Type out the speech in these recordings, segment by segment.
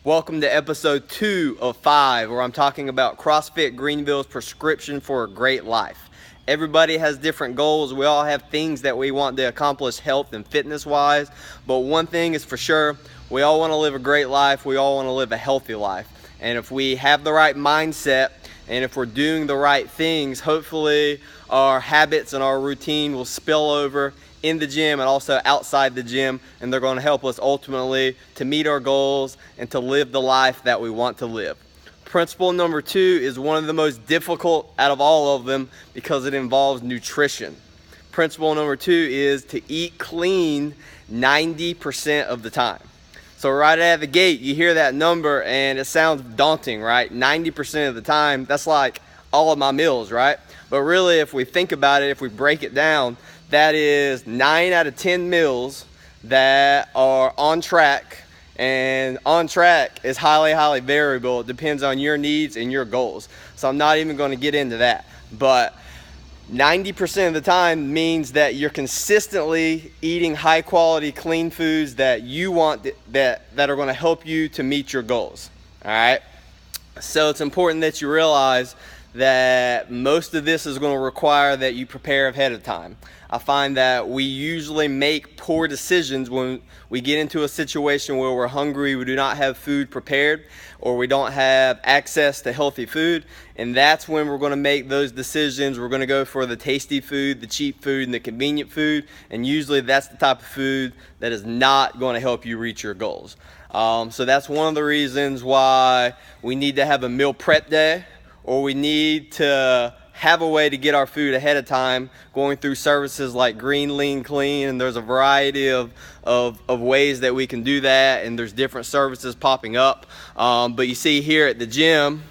Welcome to episode 2 of 5, where I'm talking about CrossFit Greenville's prescription for a great life. Everybody has different goals. We all have things that we want to accomplish health and fitness wise, but one thing is for sure, we all want to live a great life. We all want to live a healthy life. And if we have the right mindset and if we're doing the right things, hopefully our habits and our routine will spill over in the gym and also outside the gym, and they're going to help us ultimately to meet our goals and to live the life that we want to live. Principle number 2 is one of the most difficult out of all of them because it involves nutrition. Principle number 2 is to eat clean 90% of the time. So right out of the gate, you hear that number and it sounds daunting, right? 90% of the time, that's like all of my meals, right? But really, if we think about it, if we break it down, that is 9 out of 10 meals that are on track, and on track is highly variable. It depends on your needs and your goals. So I'm not even going to get into that. But 90% of the time means that you're consistently eating high quality, clean foods that you want that are going to help you to meet your goals. All right. So it's important that you realize that most of this is going to require that you prepare ahead of time. I find that we usually make poor decisions when we get into a situation where we're hungry, we do not have food prepared, or we don't have access to healthy food, and that's when we're going to make those decisions. We're going to go for the tasty food, the cheap food, and the convenient food, and usually that's the type of food that is not going to help you reach your goals. So that's one of the reasons why we need to have a meal prep day, or we need to have a way to get our food ahead of time, going through services like Green, Lean, Clean, and there's a variety of ways that we can do that, and there's different services popping up. But you see here at the gym,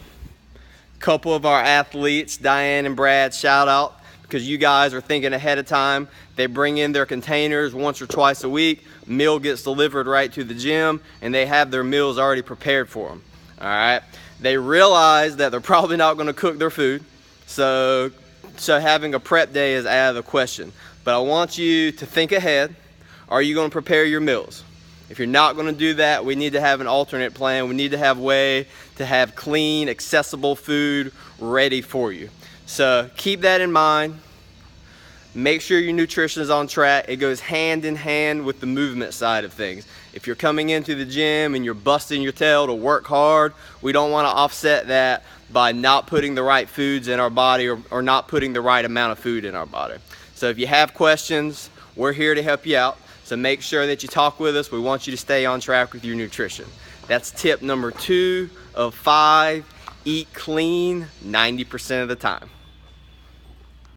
a couple of our athletes, Diane and Brad, shout out, because you guys are thinking ahead of time. They bring in their containers once or twice a week, meal gets delivered right to the gym, and they have their meals already prepared for them, all right? They realize that they're probably not going to cook their food, so having a prep day is out of the question. But I want you to think ahead. Are you going to prepare your meals? If you're not going to do that, we need to have an alternate plan. We need to have a way to have clean, accessible food ready for you. So keep that in mind. Make sure your nutrition is on track. It goes hand in hand with the movement side of things. If you're coming into the gym and you're busting your tail to work hard, we don't want to offset that by not putting the right foods in our body or not putting the right amount of food in our body. So if you have questions, we're here to help you out. So make sure that you talk with us. We want you to stay on track with your nutrition. That's tip number 2 of 5. Eat clean 90% of the time.